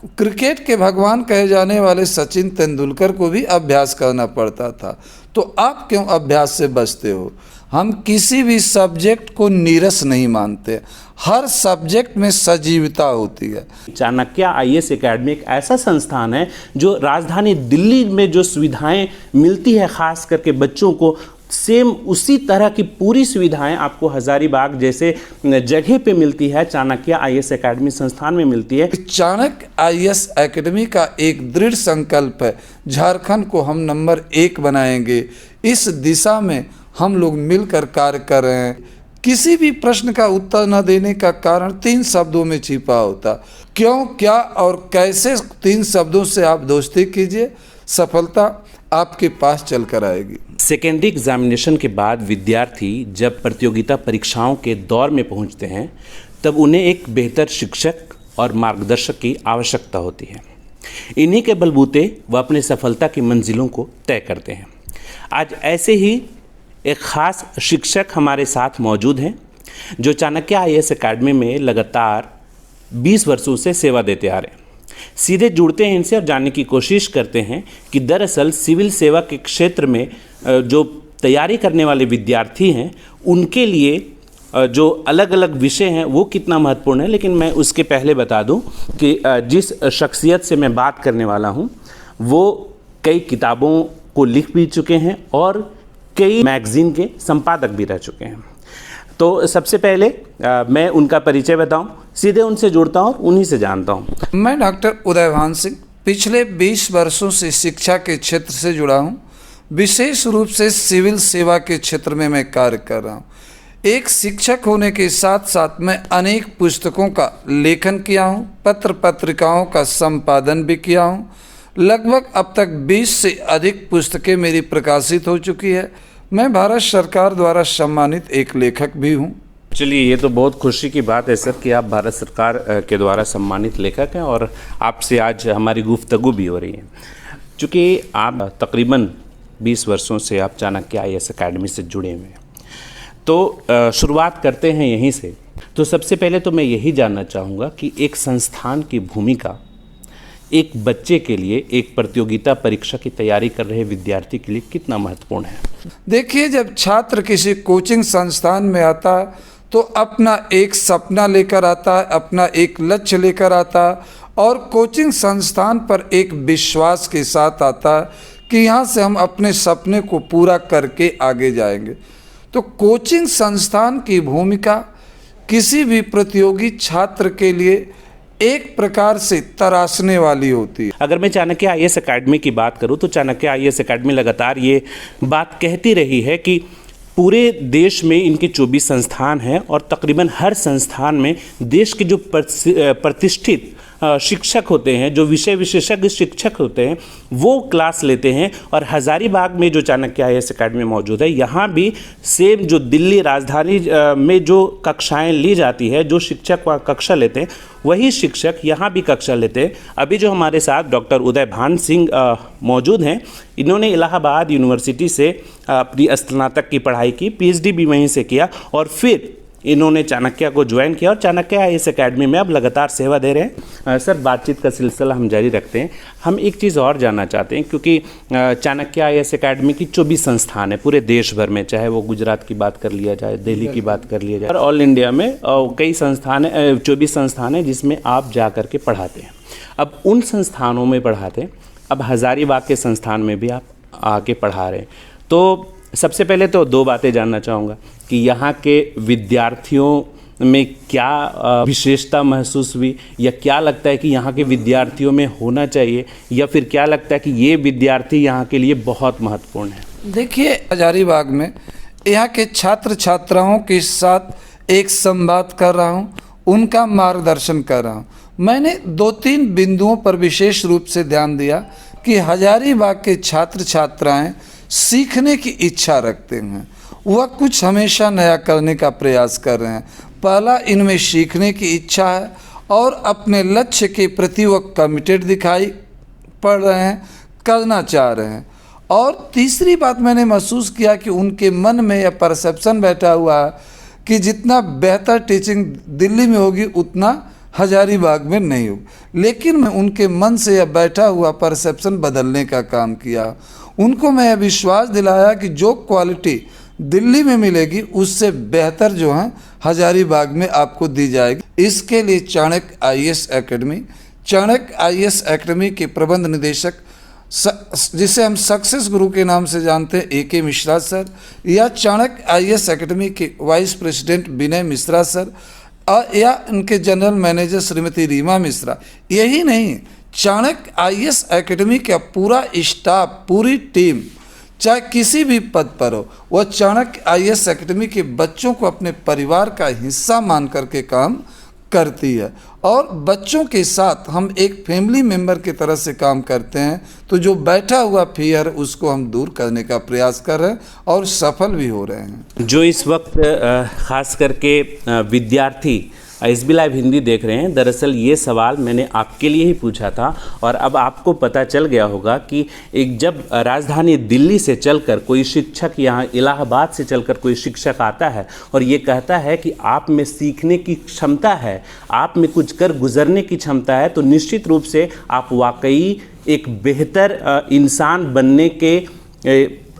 Cricket के भगवान कहे जाने वाले सचिन तेंदुलकर को भी अभ्यास करना पड़ता था। तो आप क्यों अभ्यास से बचते हो? हम किसी भी सब्जेक्ट को नीरस नहीं मानते, हर सब्जेक्ट में सजीवता होती है। चाणक्य आईएएस एकेडमी एक ऐसा संस्थान है जो राजधानी दिल्ली में जो सुविधाएं मिलती है खास करके बच्चों को, सेम उसी तरह की पूरी सुविधाएं आपको हजारीबाग जैसे जगह पे मिलती है, चाणक्य आईएएस एकेडमी संस्थान में मिलती है। चाणक्य आईएएस एकेडमी का एक दृढ़ संकल्प है, झारखंड को हम नंबर 1 बनाएंगे। इस दिशा में हम लोग मिलकर कार्य कर रहे हैं। किसी भी प्रश्न का उत्तर न देने का कारण 3 शब्दों में छिपा होता। क्यों, क्या और कैसे 3 शब्दों से आप दोस्ती कीजिए, सफलता आपके पास चल कर आएगी। सेकेंडरी एग्जामिनेशन के बाद विद्यार्थी जब प्रतियोगिता परीक्षाओं के दौर में पहुंचते हैं तब उन्हें एक बेहतर शिक्षक और मार्गदर्शक की आवश्यकता होती है। इन्हीं के बलबूते वह अपने सफलता की मंजिलों को तय करते हैं। आज ऐसे ही एक ख़ास शिक्षक हमारे साथ मौजूद हैं जो चाणक्य आईएएस एकेडमी में लगातार 20 वर्षों से सेवा देते आ रहे हैं। सीधे जुड़ते हैं इनसे और जानने की कोशिश करते हैं कि दरअसल सिविल सेवा के क्षेत्र में जो तैयारी करने वाले विद्यार्थी हैं उनके लिए जो अलग अलग विषय हैं वो कितना महत्वपूर्ण है। लेकिन मैं उसके पहले बता दूं कि जिस शख्सियत से मैं बात करने वाला हूं वो कई किताबों को लिख भी चुके हैं और कई मैगज़ीन के संपादक भी रह चुके हैं। तो सबसे पहले मैं उनका परिचय बताऊं, सीधे उनसे जुड़ता हूं और उन्हीं से जानता हूं। मैं डॉक्टर उदयभान सिंह पिछले 20 वर्षों से शिक्षा के क्षेत्र से जुड़ा हूं। विशेष रूप से सिविल सेवा के क्षेत्र में मैं कार्य कर रहा हूं। एक शिक्षक होने के साथ साथ मैं अनेक पुस्तकों का लेखन किया हूं, पत्र पत्रिकाओं का संपादन भी किया हूं। लगभग अब तक 20 से अधिक पुस्तकें मेरी प्रकाशित हो चुकी है। मैं भारत सरकार द्वारा सम्मानित एक लेखक भी हूं। चलिए, ये तो बहुत खुशी की बात है सर कि आप भारत सरकार के द्वारा सम्मानित लेखक हैं और आपसे आज हमारी गुफ्तगू भी हो रही है। चूँकि आप तकरीबन 20 वर्षों से आप चाणक्य आईएएस एकेडमी से जुड़े हुए हैं, तो शुरुआत करते हैं यहीं से। तो सबसे पहले तो मैं यही जानना चाहूँगा कि एक संस्थान की भूमिका एक बच्चे के लिए, एक प्रतियोगिता परीक्षा की तैयारी कर रहे विद्यार्थी के लिए कितना महत्वपूर्ण है? देखिए, जब छात्र किसी कोचिंग संस्थान में आता है तो अपना एक सपना लेकर आता है, अपना एक लक्ष्य लेकर आता है और कोचिंग संस्थान पर एक विश्वास के साथ आता है कि यहाँ से हम अपने सपने को पूरा करके आगे जाएंगे। तो कोचिंग संस्थान की भूमिका किसी भी प्रतियोगी छात्र के लिए एक प्रकार से तराशने वाली होती है। अगर मैं चाणक्य आईएएस एकेडमी की बात करूं तो चाणक्य आईएएस एकेडमी लगातार ये बात कहती रही है कि पूरे देश में इनके 24 संस्थान हैं और तकरीबन हर संस्थान में देश के जो प्रतिष्ठित शिक्षक होते हैं, जो विषय विशेषज्ञ शिक्षक होते हैं, वो क्लास लेते हैं। और हजारीबाग में जो चाणक्य आईएएस एकेडमी मौजूद है, यहाँ भी सेम जो दिल्ली राजधानी में जो कक्षाएं ली जाती है, जो शिक्षक वहाँ कक्षा लेते हैं वही शिक्षक यहाँ भी कक्षा लेते हैं। अभी जो हमारे साथ डॉक्टर उदयभान सिंह मौजूद हैं, इन्होंने इलाहाबाद यूनिवर्सिटी से अपनी स्नातक की पढ़ाई की, पीएचडी भी वहीं से किया और फिर इन्होंने चाणक्य को ज्वाइन किया और चाणक्य आईएएस एकेडमी में अब लगातार सेवा दे रहे हैं। सर, बातचीत का सिलसिला हम जारी रखते हैं। हम एक चीज़ और जानना चाहते हैं, क्योंकि चाणक्य आईएएस एकेडमी की 24 संस्थान है पूरे देश भर में, चाहे वो गुजरात की बात कर लिया जाए, दिल्ली की बात कर लिया जाए, और ऑल इंडिया में कई संस्थान है, 24 संस्थान है जिसमें आप जा कर के पढ़ाते हैं। अब उन संस्थानों में पढ़ाते हैं, अब हजारीबाग के संस्थान में भी आप आके पढ़ा रहे हैं। तो सबसे पहले तो 2 बातें जानना चाहूँगा कि यहाँ के विद्यार्थियों में क्या विशेषता महसूस हुई, या क्या लगता है कि यहाँ के विद्यार्थियों में होना चाहिए, या फिर क्या लगता है कि ये विद्यार्थी यहाँ के लिए बहुत महत्वपूर्ण है? देखिए, हजारीबाग में यहाँ के छात्र छात्राओं के साथ एक संवाद कर रहा हूँ, उनका मार्गदर्शन कर रहा हूँ। मैंने 2-3 बिंदुओं पर विशेष रूप से ध्यान दिया कि हजारीबाग के छात्र छात्राएँ सीखने की इच्छा रखते हैं, वह कुछ हमेशा नया करने का प्रयास कर रहे हैं। पहला, इनमें सीखने की इच्छा है और अपने लक्ष्य के प्रति वह कमिटेड दिखाई पड़ रहे हैं, करना चाह रहे हैं। और तीसरी बात मैंने महसूस किया कि उनके मन में यह परसेप्शन बैठा हुआ है कि जितना बेहतर टीचिंग दिल्ली में होगी उतना हजारीबाग में नहीं होगी। लेकिन मैं उनके मन से यह बैठा हुआ परसेप्शन बदलने का काम किया। उनको मैं यह विश्वास दिलाया कि जो क्वालिटी दिल्ली में मिलेगी उससे बेहतर जो है हजारीबाग में आपको दी जाएगी। इसके लिए Chanakya IAS academy, Chanakya IAS academy के प्रबंध निदेशक जिसे हम सक्सेस गुरु के नाम से जानते हैं AK मिश्रा सर, या चाणक्य आईएएस एकेडमी के वाइस प्रेसिडेंट विनय मिश्रा सर, या उनके जनरल मैनेजर श्रीमती रीमा मिश्रा, यही नहीं चाणक्य आईएएस एकेडमी का पूरा स्टाफ, पूरी टीम चाहे किसी भी पद पर हो, वह चाणक्य आईएएस एकेडमी के बच्चों को अपने परिवार का हिस्सा मान करके काम करती है। और बच्चों के साथ हम एक फैमिली मेंबर की तरह से काम करते हैं। तो जो बैठा हुआ फियर उसको हम दूर करने का प्रयास कर रहे हैं और सफल भी हो रहे हैं। जो इस वक्त खास करके विद्यार्थी SB लाइव हिंदी देख रहे हैं, दरअसल ये सवाल मैंने आपके लिए ही पूछा था और अब आपको पता चल गया होगा कि एक जब राजधानी दिल्ली से चलकर कोई शिक्षक यहाँ इलाहाबाद से चलकर कोई शिक्षक आता है और ये कहता है कि आप में सीखने की क्षमता है, आप में कुछ कर गुजरने की क्षमता है, तो निश्चित रूप से आप वाकई एक बेहतर इंसान बनने के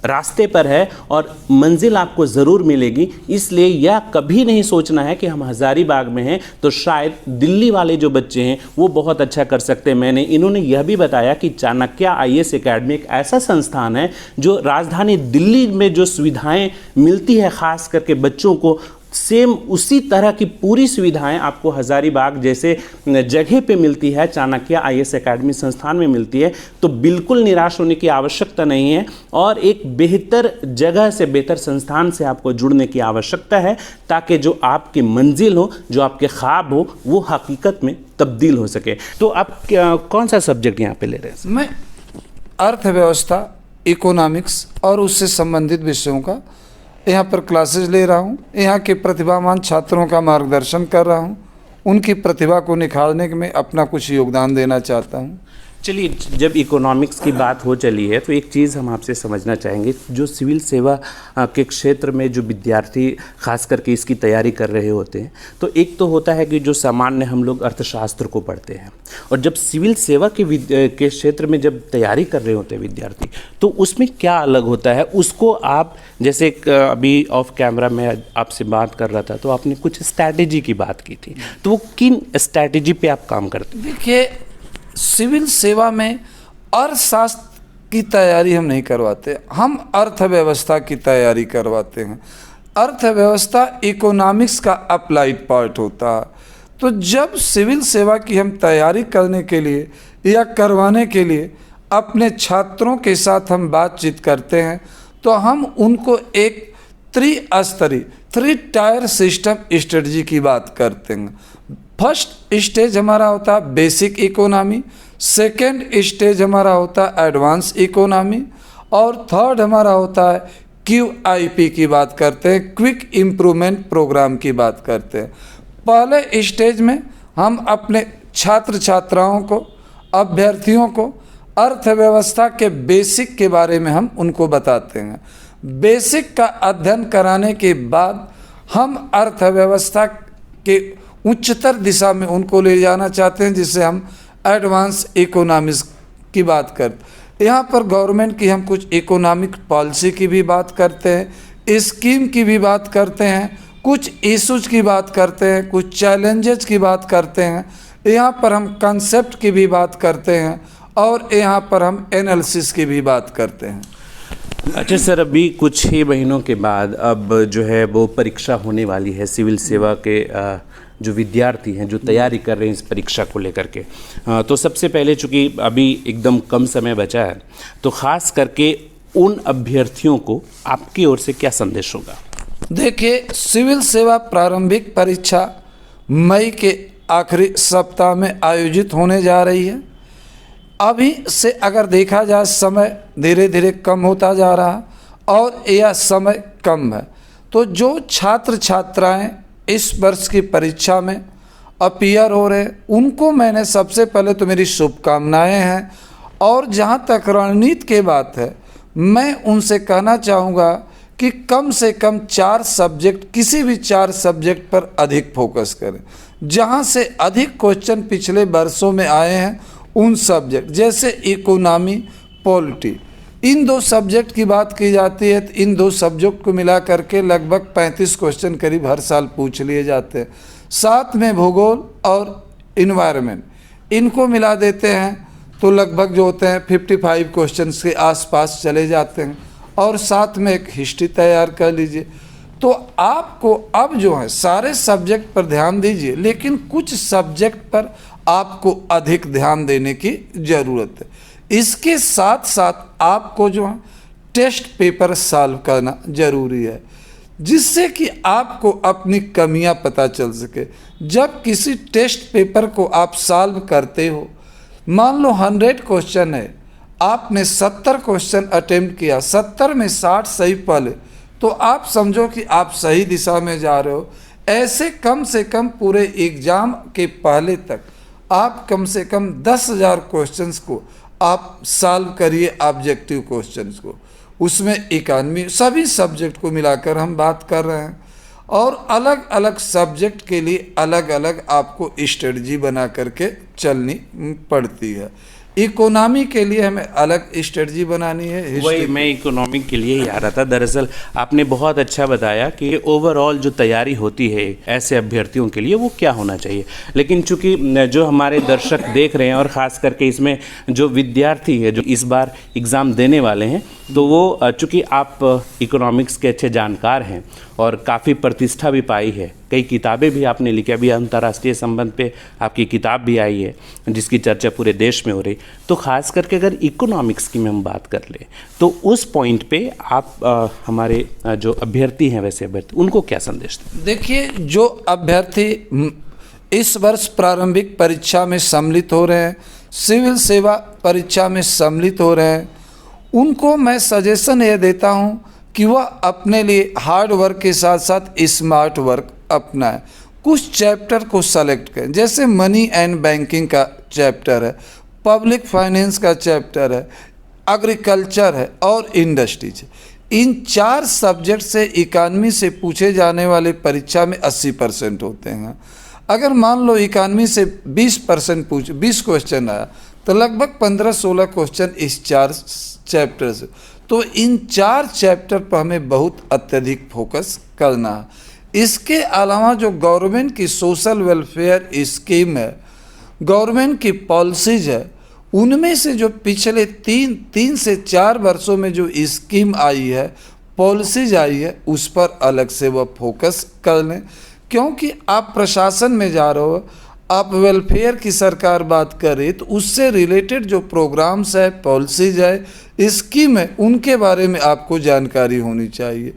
रास्ते पर है और मंजिल आपको ज़रूर मिलेगी। इसलिए यह कभी नहीं सोचना है कि हम हज़ारीबाग में हैं तो शायद दिल्ली वाले जो बच्चे हैं वो बहुत अच्छा कर सकते हैं। इन्होंने यह भी बताया कि चाणक्य आईएएस एकेडमी एक ऐसा संस्थान है जो राजधानी दिल्ली में जो सुविधाएं मिलती है खास करके बच्चों को, सेम उसी तरह की पूरी सुविधाएं आपको हज़ारीबाग जैसे जगह पे मिलती है, चाणक्य आईएएस एकेडमी संस्थान में मिलती है। तो बिल्कुल निराश होने की आवश्यकता नहीं है और एक बेहतर जगह से, बेहतर संस्थान से आपको जुड़ने की आवश्यकता है ताकि जो आपकी मंजिल हो, जो आपके ख्वाब हो, वो हकीकत में तब्दील हो सके। तो आप कौन सा सब्जेक्ट यहाँ पे ले रहे हैं? मैं अर्थव्यवस्था, इकोनॉमिक्स और उससे संबंधित विषयों का यहाँ पर क्लासेस ले रहा हूँ। यहाँ के प्रतिभावान छात्रों का मार्गदर्शन कर रहा हूँ। उनकी प्रतिभा को निखारने में अपना कुछ योगदान देना चाहता हूँ। चलिए, जब इकोनॉमिक्स की बात हो चली है तो एक चीज़ हम आपसे समझना चाहेंगे, जो सिविल सेवा के क्षेत्र में जो विद्यार्थी खास करके इसकी तैयारी कर रहे होते हैं, तो एक तो होता है कि जो सामान्य हम लोग अर्थशास्त्र को पढ़ते हैं, और जब सिविल सेवा के क्षेत्र में जब तैयारी कर रहे होते हैं विद्यार्थी, तो उसमें क्या अलग होता है उसको आप, जैसे अभी ऑफ कैमरा में आपसे बात कर रहा था तो आपने कुछ स्ट्रैटेजी की बात की थी, तो वो किन स्ट्रैटेजी पे आप काम करते हैं? देखिए, सिविल सेवा में अर्थशास्त्र की तैयारी हम नहीं करवाते, हम अर्थव्यवस्था की तैयारी करवाते हैं। अर्थव्यवस्था इकोनॉमिक्स का अप्लाइड पार्ट होता है। तो जब सिविल सेवा की हम तैयारी करने के लिए या करवाने के लिए अपने छात्रों के साथ हम बातचीत करते हैं तो हम उनको एक त्रिस्तरीय 3 टायर सिस्टम स्ट्रेटजी की बात करते हैं। फर्स्ट स्टेज हमारा होता है बेसिक इकोनॉमी, सेकेंड स्टेज हमारा होता है एडवांस इकोनॉमी, और थर्ड हमारा होता है QIP की बात करते हैं, क्विक इम्प्रूवमेंट प्रोग्राम की बात करते हैं। पहले स्टेज में हम अपने छात्र छात्राओं को, अभ्यर्थियों को अर्थव्यवस्था के बेसिक के बारे में हम उनको बताते हैं। बेसिक का अध्ययन कराने के बाद हम अर्थव्यवस्था के उच्चतर दिशा में उनको ले जाना चाहते हैं, जिसे हम एडवांस इकोनॉमिक्स की बात करते। यहाँ पर गवर्नमेंट की हम कुछ इकोनॉमिक पॉलिसी की भी बात करते हैं, स्कीम की भी बात करते हैं, कुछ इशूज़ की बात करते हैं, कुछ चैलेंजेस की बात करते हैं। यहाँ पर हम कंसेप्ट की भी बात करते हैं और यहाँ पर हम एनालिसिस की भी बात करते हैं। अच्छा सर, अभी कुछ ही महीनों के बाद अब जो है वो परीक्षा होने वाली है सिविल सेवा के जो विद्यार्थी हैं जो तैयारी कर रहे हैं इस परीक्षा को लेकर के, तो सबसे पहले चूँकि अभी एकदम कम समय बचा है, तो ख़ास करके उन अभ्यर्थियों को आपकी ओर से क्या संदेश होगा? देखिए, सिविल सेवा प्रारंभिक परीक्षा मई के आखिरी सप्ताह में आयोजित होने जा रही है। अभी से अगर देखा जाए समय धीरे धीरे कम होता जा रहा है और यह समय कम है, तो जो छात्र छात्राएं इस वर्ष की परीक्षा में अपीयर हो रहे उनको मैंने सबसे पहले तो मेरी शुभकामनाएं हैं। और जहां तक रणनीति की बात है, मैं उनसे कहना चाहूँगा कि कम से कम 4 सब्जेक्ट, किसी भी 4 सब्जेक्ट पर अधिक फोकस करें। जहाँ से अधिक क्वेश्चन पिछले वर्षों में आए हैं उन सब्जेक्ट, जैसे इकोनॉमी, पॉलिटी, इन 2 सब्जेक्ट की बात की जाती है तो इन 2 सब्जेक्ट को मिला करके लगभग 35 क्वेश्चन करीब हर साल पूछ लिए जाते हैं। साथ में भूगोल और इन्वायरमेंट, इनको मिला देते हैं तो लगभग जो होते हैं 55 क्वेश्चंस के आसपास चले जाते हैं। और साथ में एक हिस्ट्री तैयार कर लीजिए। तो आपको अब जो है सारे सब्जेक्ट पर ध्यान दीजिए, लेकिन कुछ सब्जेक्ट पर आपको अधिक ध्यान देने की ज़रूरत है। इसके साथ साथ आपको जो है टेस्ट पेपर सॉल्व करना ज़रूरी है, जिससे कि आपको अपनी कमियां पता चल सके। जब किसी टेस्ट पेपर को आप सॉल्व करते हो, मान लो 100 क्वेश्चन है, आपने 70 क्वेश्चन अटेम्प्ट किया, 70 में 60 सही पढ़े, तो आप समझो कि आप सही दिशा में जा रहे हो। ऐसे कम से कम पूरे एग्ज़ाम के पहले तक आप कम से कम 10,000 क्वेश्चंस को आप सॉल्व करिए, ऑब्जेक्टिव क्वेश्चंस को। उसमें इकॉनमी, सभी सब्जेक्ट को मिलाकर हम बात कर रहे हैं। और अलग अलग सब्जेक्ट के लिए अलग अलग आपको स्ट्रेटजी बना करके चलनी पड़ती है। इकोनॉमी के लिए हमें अलग स्ट्रेटजी बनानी है। वही मैं इकोनॉमी के लिए ही आ रहा था। दरअसल आपने बहुत अच्छा बताया कि ओवरऑल जो तैयारी होती है ऐसे अभ्यर्थियों के लिए वो क्या होना चाहिए। लेकिन चूंकि जो हमारे दर्शक देख रहे हैं और ख़ास करके इसमें जो विद्यार्थी है जो इस बार एग्ज़ाम देने वाले हैं, तो वो चूँकि आप इकोनॉमिक्स के अच्छे जानकार हैं और काफ़ी प्रतिष्ठा भी पाई है, कई किताबें भी आपने लिखी, अभी अंतर्राष्ट्रीय संबंध पे आपकी किताब भी आई है जिसकी चर्चा पूरे देश में हो रही। तो ख़ास करके अगर इकोनॉमिक्स की हम बात कर ले तो उस पॉइंट पे आप हमारे जो अभ्यर्थी हैं, वैसे अभ्यर्थी, उनको क्या संदेश दें? देखिए, जो अभ्यर्थी इस वर्ष प्रारंभिक परीक्षा में सम्मिलित हो रहे हैं, सिविल सेवा परीक्षा में सम्मिलित हो रहे हैं, उनको मैं सजेशन ये देता हूँ कि वह अपने लिए हार्ड वर्क के साथ साथ स्मार्ट वर्क अपनाएं। कुछ चैप्टर को सेलेक्ट करें, जैसे मनी एंड बैंकिंग का चैप्टर है, पब्लिक फाइनेंस का चैप्टर है, एग्रीकल्चर है और इंडस्ट्रीज है। इन 4 सब्जेक्ट से इकानमी से पूछे जाने वाले परीक्षा में 80% होते हैं। अगर मान लो इकानमी से 20% 20 क्वेश्चन आया तो लगभग 15-16 क्वेश्चन इस 4 चैप्टर से। तो इन 4 चैप्टर पर हमें बहुत अत्यधिक फोकस करना है। इसके अलावा जो गवर्नमेंट की सोशल वेलफेयर स्कीम है, गवर्नमेंट की पॉलिसीज है, उनमें से जो पिछले 3 से 4 वर्षों में जो स्कीम आई है, पॉलिसीज आई है, उस पर अलग से वह फोकस कर लें। क्योंकि आप प्रशासन में जा रहे हो, आप वेलफेयर की सरकार बात करें तो उससे रिलेटेड जो प्रोग्राम्स है, पॉलिसीज है, स्कीम है, उनके बारे में आपको जानकारी होनी चाहिए।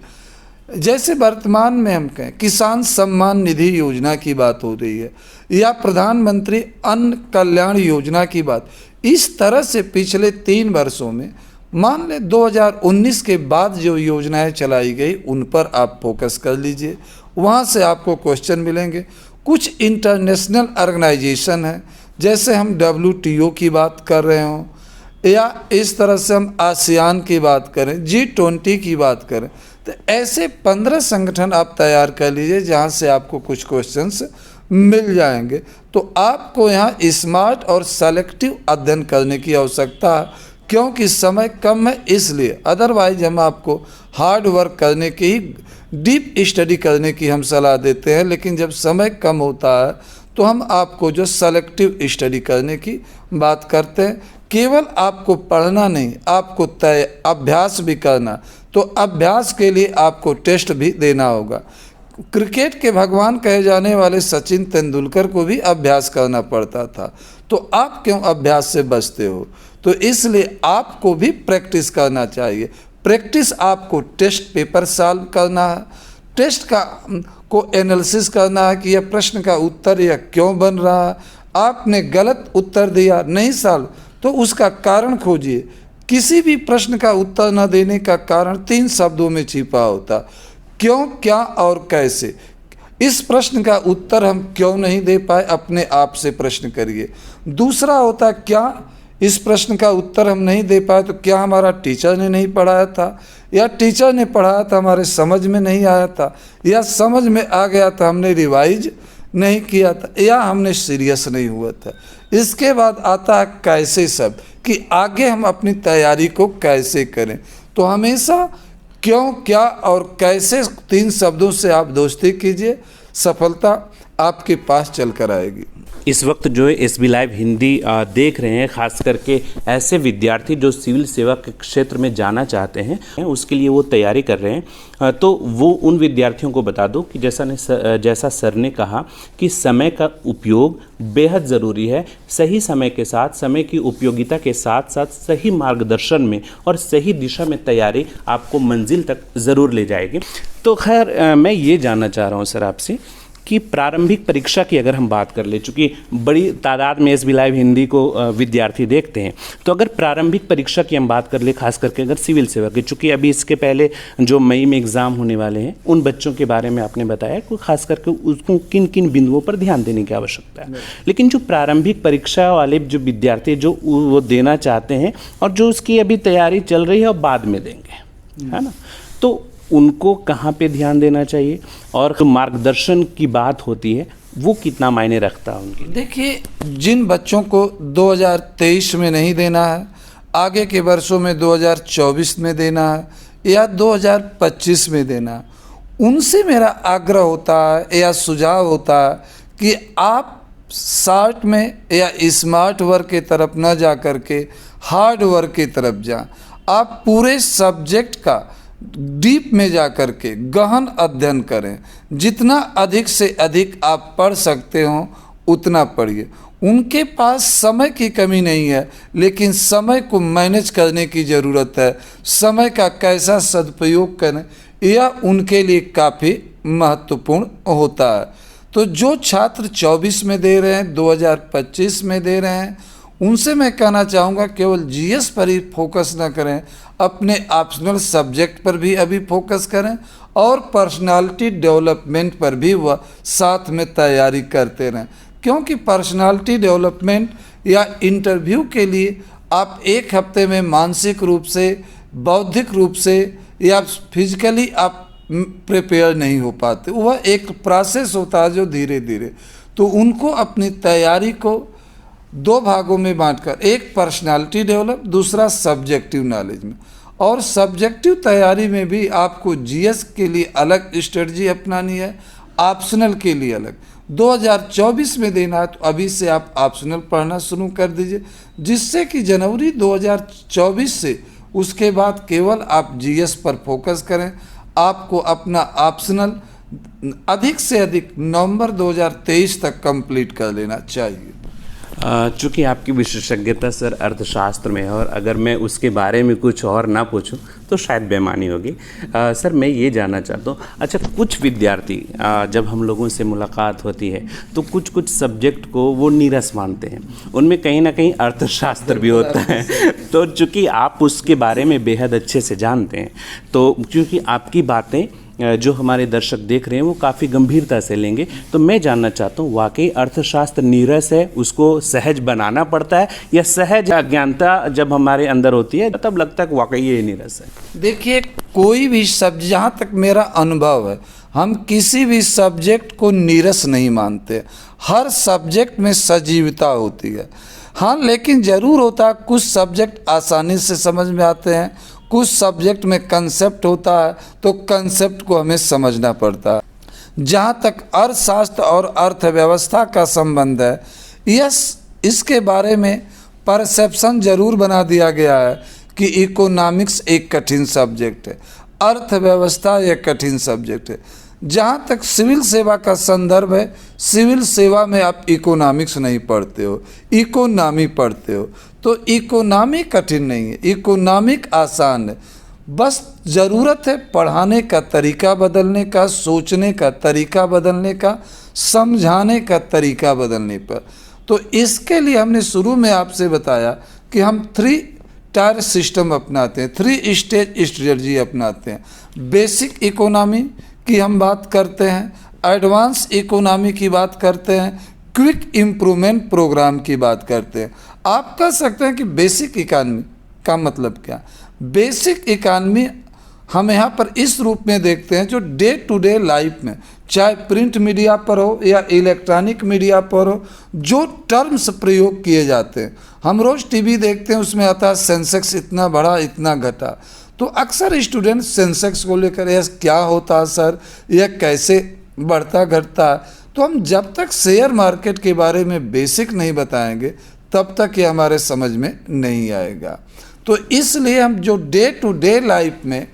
जैसे वर्तमान में हम कहें किसान सम्मान निधि योजना की बात हो रही है या प्रधानमंत्री अन्न कल्याण योजना की बात, इस तरह से पिछले 3 वर्षों में मान लें 2019 के बाद जो योजनाएं चलाई गई उन पर आप फोकस कर लीजिए, वहाँ से आपको क्वेश्चन मिलेंगे। कुछ इंटरनेशनल ऑर्गेनाइजेशन है, जैसे हम WTO की बात कर रहे हों या इस तरह से हम आसियान की बात करें, G20 की बात करें, तो ऐसे 15 संगठन आप तैयार कर लीजिए जहाँ से आपको कुछ क्वेश्चंस मिल जाएंगे। तो आपको यहाँ स्मार्ट और सेलेक्टिव अध्ययन करने की आवश्यकता है, क्योंकि समय कम है इसलिए। अदरवाइज हम आपको हार्ड वर्क करने की ही, डीप स्टडी करने की हम सलाह देते हैं, लेकिन जब समय कम होता है तो हम आपको जो सेलेक्टिव स्टडी करने की बात करते हैं। केवल आपको पढ़ना नहीं, आपको अभ्यास भी करना, तो अभ्यास के लिए आपको टेस्ट भी देना होगा। क्रिकेट के भगवान कहे जाने वाले सचिन तेंदुलकर को भी अभ्यास करना पड़ता था, तो आप क्यों अभ्यास से बचते हो? तो इसलिए आपको भी प्रैक्टिस करना चाहिए। प्रैक्टिस आपको टेस्ट पेपर सॉल्व करना है, टेस्ट को एनालिसिस करना है कि यह प्रश्न का उत्तर यह क्यों बन रहा है। आपने गलत उत्तर दिया, नहीं सॉल्व, तो उसका कारण खोजिए। किसी भी प्रश्न का उत्तर न देने का कारण 3 शब्दों में छिपा होता, क्यों, क्या और कैसे। इस प्रश्न का उत्तर हम क्यों नहीं दे पाए, अपने आप से प्रश्न करिए। दूसरा होता क्या, इस प्रश्न का उत्तर हम नहीं दे पाए तो क्या हमारा टीचर ने नहीं पढ़ाया था, या टीचर ने पढ़ाया था हमारे समझ में नहीं आया था, या समझ में आ गया था हमने रिवाइज नहीं किया था, या हमने सीरियस नहीं हुआ था। इसके बाद आता है कैसे सब, कि आगे हम अपनी तैयारी को कैसे करें। तो हमेशा क्यों, क्या और कैसे 3 शब्दों से आप दोस्ती कीजिए, सफलता आपके पास चल कर आएगी। इस वक्त जो है SB लाइव हिंदी देख रहे हैं, खास करके ऐसे विद्यार्थी जो सिविल सेवा के क्षेत्र में जाना चाहते हैं, उसके लिए वो तैयारी कर रहे हैं, तो वो उन विद्यार्थियों को बता दो कि जैसा सर ने कहा कि समय का उपयोग बेहद ज़रूरी है। सही समय के साथ, समय की उपयोगिता के साथ साथ सही मार्गदर्शन में और सही दिशा में तैयारी आपको मंजिल तक ज़रूर ले जाएगी। तो खैर मैं ये जानना चाह रहा हूँ सर आपसे कि प्रारंभिक परीक्षा की अगर हम बात कर ले, चूँकि बड़ी तादाद में SB लाइव हिंदी को विद्यार्थी देखते हैं, तो अगर प्रारंभिक परीक्षा की हम बात कर ले, खास करके अगर सिविल सेवा की, चूँकि अभी इसके पहले जो मई में एग्ज़ाम होने वाले हैं, उन बच्चों के बारे में आपने बताया कि खास करके उसको किन किन बिंदुओं पर ध्यान देने की आवश्यकता है। लेकिन जो प्रारंभिक परीक्षा वाले जो विद्यार्थी जो वो देना चाहते हैं और जो उसकी अभी तैयारी चल रही है और बाद में देंगे, है ना, तो उनको कहाँ पे ध्यान देना चाहिए, और मार्गदर्शन की बात होती है वो कितना मायने रखता है उनके लिए? देखिए, जिन बच्चों को 2023 में नहीं देना है, आगे के वर्षों में 2024 में देना है या 2025 में देना है, उनसे मेरा आग्रह होता है या सुझाव होता है कि आप शार्ट में या स्मार्ट वर्क की तरफ न जा कर के हार्ड वर्क की तरफ जाएं। आप पूरे सब्जेक्ट का डीप में जा कर के गहन अध्ययन करें। जितना अधिक से अधिक आप पढ़ सकते हो उतना पढ़िए। उनके पास समय की कमी नहीं है, लेकिन समय को मैनेज करने की ज़रूरत है। समय का कैसा सदुपयोग करें यह उनके लिए काफ़ी महत्वपूर्ण होता है। तो जो छात्र 24 में दे रहे हैं, 2025 में दे रहे हैं, उनसे मैं कहना चाहूँगा केवल GS पर ही फोकस न करें, अपने ऑप्शनल सब्जेक्ट पर भी अभी फोकस करें और पर्सनालिटी डेवलपमेंट पर भी वह साथ में तैयारी करते रहें। क्योंकि पर्सनालिटी डेवलपमेंट या इंटरव्यू के लिए आप 1 हफ्ते में मानसिक रूप से, बौद्धिक रूप से या फिजिकली आप प्रिपेयर नहीं हो पाते। वह एक प्रोसेस होता है जो धीरे धीरे, तो उनको अपनी तैयारी को 2 भागों में बांटकर, एक पर्सनालिटी डेवलप, दूसरा सब्जेक्टिव नॉलेज में। और सब्जेक्टिव तैयारी में भी आपको GS के लिए अलग स्ट्रेटजी अपनानी है, ऑप्शनल के लिए अलग। 2024 में देना है तो अभी से आप ऑप्शनल पढ़ना शुरू कर दीजिए, जिससे कि जनवरी 2024 से उसके बाद केवल आप GS पर फोकस करें। आपको अपना ऑप्शनल अधिक से अधिक नवंबर 2023 तक कंप्लीट कर लेना चाहिए। चूँकि आपकी विशेषज्ञता सर अर्थशास्त्र में है, और अगर मैं उसके बारे में कुछ और ना पूछूं तो शायद बेईमानी होगी। सर मैं ये जानना चाहता हूँ, अच्छा कुछ विद्यार्थी जब हम लोगों से मुलाकात होती है तो कुछ कुछ सब्जेक्ट को वो नीरस मानते हैं, उनमें कहीं ना कहीं अर्थशास्त्र भी होता है। तो चूँकि आप उसके बारे में बेहद अच्छे से जानते हैं, तो क्योंकि आपकी बातें जो हमारे दर्शक देख रहे हैं वो काफ़ी गंभीरता से लेंगे, तो मैं जानना चाहता हूँ वाकई अर्थशास्त्र नीरस है, उसको सहज बनाना पड़ता है, या सहज अज्ञानता जब हमारे अंदर होती है तब लगता है कि वाकई ये नीरस है? देखिए, कोई भी सब्जेक्ट, जहाँ तक मेरा अनुभव है, हम किसी भी सब्जेक्ट को नीरस नहीं मानते। हर सब्जेक्ट में सजीवता होती है। हाँ, लेकिन ज़रूर होता है कुछ सब्जेक्ट आसानी से समझ में आते हैं, कुछ सब्जेक्ट में कंसेप्ट होता है, तो कंसेप्ट को हमें समझना पड़ता है। जहाँ तक अर्थशास्त्र और अर्थव्यवस्था का संबंध है, इसके बारे में परसेप्शन जरूर बना दिया गया है कि इकोनॉमिक्स एक कठिन सब्जेक्ट है, अर्थव्यवस्था एक कठिन सब्जेक्ट है। जहाँ तक सिविल सेवा का संदर्भ है, सिविल सेवा में आप इकोनॉमिक्स नहीं पढ़ते हो, इकोनॉमी पढ़ते हो। तो इकोनॉमी कठिन नहीं है, इकोनॉमिक आसान है। बस ज़रूरत है पढ़ाने का तरीका बदलने का, सोचने का तरीका बदलने का, समझाने का तरीका बदलने पर। तो इसके लिए हमने शुरू में आपसे बताया कि हम 3 टायर सिस्टम अपनाते हैं, 3 स्टेज स्ट्रेटजी अपनाते हैं। बेसिक इकोनॉमी की हम बात करते हैं, एडवांस इकोनॉमी की बात करते हैं, क्विक इम्प्रूवमेंट प्रोग्राम की बात करते हैं। आप कह सकते हैं कि बेसिक इकानमी का मतलब क्या? बेसिक इकानमी हम यहाँ पर इस रूप में देखते हैं जो डे टू डे लाइफ में, चाहे प्रिंट मीडिया पर हो या इलेक्ट्रॉनिक मीडिया पर हो, जो टर्म्स प्रयोग किए जाते हैं। हम रोज़ टीवी देखते हैं, उसमें आता है सेंसेक्स इतना बढ़ा इतना घटा, तो अक्सर स्टूडेंट सेंसेक्स को लेकर यह क्या होता है सर, यह कैसे बढ़ता घटता है। तो हम जब तक शेयर मार्केट के बारे में बेसिक नहीं बताएंगे तब तक ये हमारे समझ में नहीं आएगा। तो इसलिए हम जो डे टू डे लाइफ में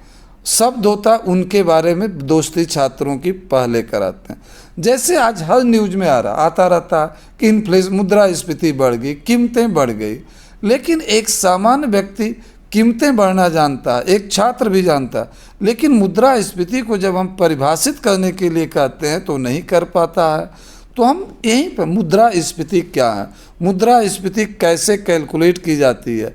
शब्द होता उनके बारे में दोस्ती छात्रों की पहले कराते हैं। जैसे आज हर न्यूज में आता रहता कि इन्फ्लेशन, मुद्रास्फीति बढ़ गई, कीमतें बढ़ गई, लेकिन एक सामान्य व्यक्ति कीमतें बढ़ना जानता है, एक छात्र भी जानता है, लेकिन मुद्रास्फीति को जब हम परिभाषित करने के लिए कहते हैं तो नहीं कर पाता है। तो हम यहीं पर मुद्रास्फीति क्या है, मुद्रास्फीति कैसे कैलकुलेट की जाती है,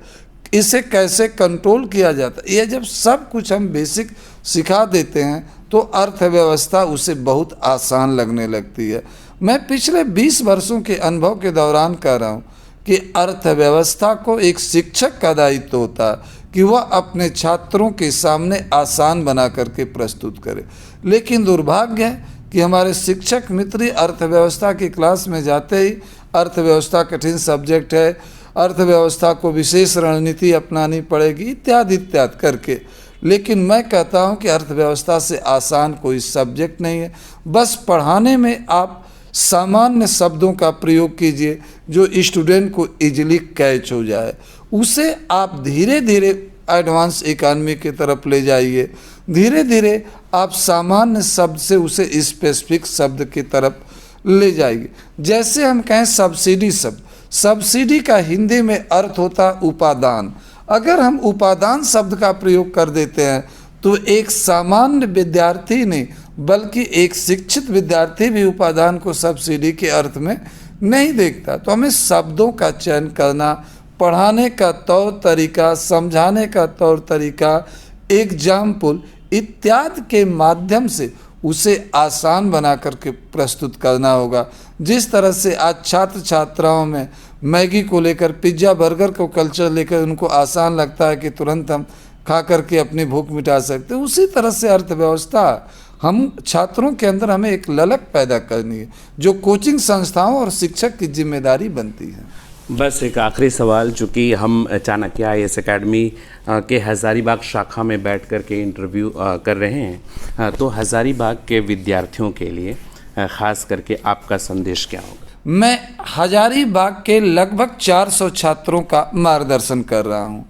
इसे कैसे कंट्रोल किया जाता है, ये जब सब कुछ हम बेसिक सिखा देते हैं तो अर्थव्यवस्था उसे बहुत आसान लगने लगती है। मैं पिछले 20 वर्षों के अनुभव के दौरान कह रहा हूँ कि अर्थव्यवस्था को एक शिक्षक का दायित्व होता है कि वह अपने छात्रों के सामने आसान बना करके प्रस्तुत करे। लेकिन दुर्भाग्य है कि हमारे शिक्षक मित्र अर्थव्यवस्था की क्लास में जाते ही अर्थव्यवस्था कठिन सब्जेक्ट है, अर्थव्यवस्था को विशेष रणनीति अपनानी पड़ेगी इत्यादि इत्यादि करके। लेकिन मैं कहता हूं कि अर्थव्यवस्था से आसान कोई सब्जेक्ट नहीं है। बस पढ़ाने में आप सामान्य शब्दों का प्रयोग कीजिए जो स्टूडेंट को इजीली कैच हो जाए, उसे आप धीरे धीरे एडवांस इकानमी की तरफ ले जाइए, धीरे धीरे आप सामान्य शब्द से उसे स्पेसिफिक शब्द की तरफ ले जाइए। जैसे हम कहें सब्सिडी शब्द, सब्सिडी का हिंदी में अर्थ होता उपादान। अगर हम उपादान शब्द का प्रयोग कर देते हैं तो एक सामान्य विद्यार्थी नहीं बल्कि एक शिक्षित विद्यार्थी भी उपादान को सब्सिडी के अर्थ में नहीं देखता। तो हमें शब्दों का चयन करना, पढ़ाने का तौर तरीका, समझाने का तौर तरीका, एग्जाम्पल इत्यादि के माध्यम से उसे आसान बना करके प्रस्तुत करना होगा। जिस तरह से आज छात्र छात्राओं में मैगी को लेकर, पिज्ज़ा बर्गर को कल्चर लेकर उनको आसान लगता है कि तुरंत हम खा करके अपनी भूख मिटा सकते हैं, उसी तरह से अर्थव्यवस्था हम छात्रों के अंदर हमें एक ललक पैदा करनी है जो कोचिंग संस्थाओं और शिक्षक की जिम्मेदारी बनती है। बस एक आखिरी सवाल, चूँकि हम चाणक्य IAS एकेडमी के हज़ारीबाग शाखा में बैठ कर के इंटरव्यू कर रहे हैं, तो हज़ारीबाग के विद्यार्थियों के लिए ख़ास करके आपका संदेश क्या होगा? मैं हज़ारीबाग के लगभग 400 छात्रों का मार्गदर्शन कर रहा हूँ।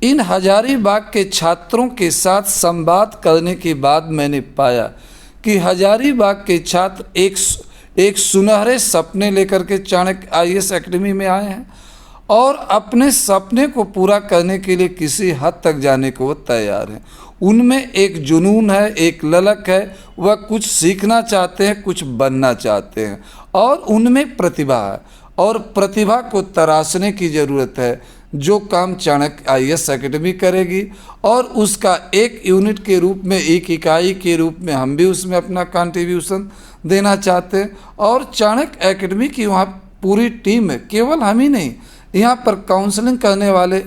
इन हज़ारीबाग के छात्रों के साथ संवाद करने के बाद मैंने पाया कि हज़ारीबाग के छात्र एक सुनहरे सपने लेकर के चाणक्य IAS एकेडमी में आए हैं और अपने सपने को पूरा करने के लिए किसी हद तक जाने को वो तैयार हैं। उनमें एक जुनून है, एक ललक है, वह कुछ सीखना चाहते हैं, कुछ बनना चाहते हैं और उनमें प्रतिभा है और प्रतिभा को तराशने की ज़रूरत है। जो काम चाणक्य IAS एकेडमी करेगी और उसका एक यूनिट के रूप में, एक इकाई के रूप में हम भी उसमें अपना कंट्रीब्यूशन देना चाहते हैं। और चाणक्य एकेडमी की वहाँ पूरी टीम है, केवल हम ही नहीं, यहाँ पर काउंसलिंग करने वाले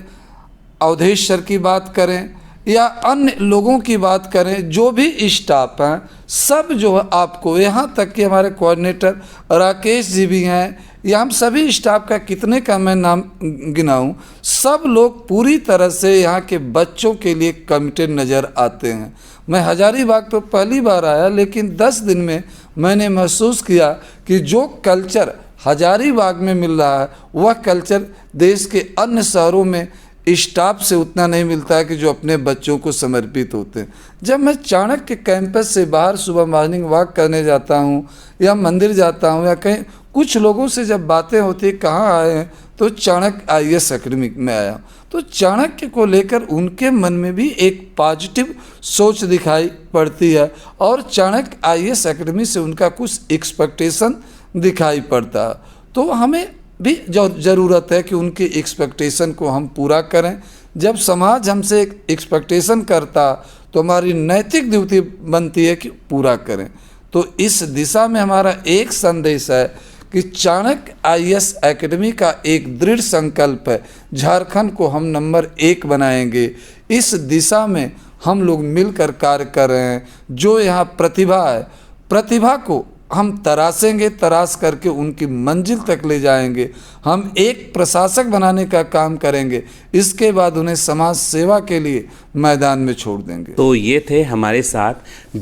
अवधेश सर की बात करें या अन्य लोगों की बात करें, जो भी स्टाफ हैं सब जो है आपको, यहाँ तक कि हमारे कोऑर्डिनेटर राकेश जी भी हैं, या हम सभी स्टाफ का कितने का मैं नाम गिनाऊं, सब लोग पूरी तरह से यहाँ के बच्चों के लिए कमिटेड नज़र आते हैं। मैं हज़ारीबाग तो पहली बार आया, लेकिन 10 दिन में मैंने महसूस किया कि जो कल्चर हज़ारीबाग में मिल रहा है वह कल्चर देश के अन्य शहरों में स्टाफ से उतना नहीं मिलता है कि जो अपने बच्चों को समर्पित होते हैं। जब मैं चाणक्य कैंपस से बाहर सुबह मॉर्निंग वॉक करने जाता हूँ या मंदिर जाता हूँ या कहीं, कुछ लोगों से जब बातें होती है कहाँ आए हैं, तो चाणक्य IAS एकेडमी में आया। तो चाणक्य को लेकर उनके मन में भी एक पॉजिटिव सोच दिखाई पड़ती है और चाणक्य IAS एकेडमी से उनका कुछ एक्सपेक्टेशन दिखाई पड़ता है। तो हमें भी जो ज़रूरत है कि उनके एक्सपेक्टेशन को हम पूरा करें। जब समाज हमसे एक एक्सपेक्टेशन करता तो हमारी नैतिक ड्यूटी बनती है कि पूरा करें। तो इस दिशा में हमारा एक संदेश है कि चाणक्य आईएएस एकेडमी का एक दृढ़ संकल्प है, झारखंड को हम नंबर 1 बनाएंगे। इस दिशा में हम लोग मिलकर कार्य कर रहे हैं। जो यहाँ प्रतिभा है, प्रतिभा को हम तराशेंगे, तराश करके उनकी मंजिल तक ले जाएंगे। हम एक प्रशासक बनाने का काम करेंगे, इसके बाद उन्हें समाज सेवा के लिए मैदान में छोड़ देंगे। तो ये थे हमारे साथ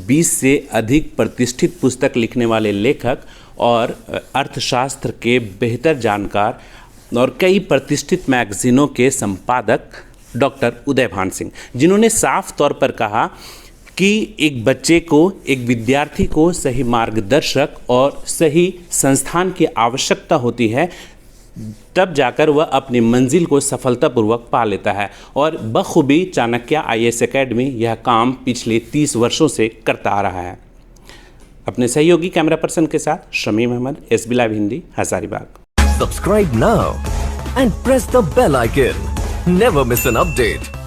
20 से अधिक प्रतिष्ठित पुस्तक लिखने वाले लेखक और अर्थशास्त्र के बेहतर जानकार और कई प्रतिष्ठित मैगजीनों के संपादक डॉक्टर उदयभान सिंह, जिन्होंने साफ तौर पर कहा कि एक बच्चे को, एक विद्यार्थी को सही मार्गदर्शक और सही संस्थान की आवश्यकता होती है, तब जाकर वह अपनी मंजिल को सफलतापूर्वक पा लेता है। और बखूबी चाणक्य आईएएस एकेडमी यह काम पिछले 30 वर्षों से करता आ रहा है। अपने सहयोगी कैमरा पर्सन के साथ Shamim Ahmad, SB live Hindi, Hazaribagh. Subscribe now and press the bell icon. Never miss an update.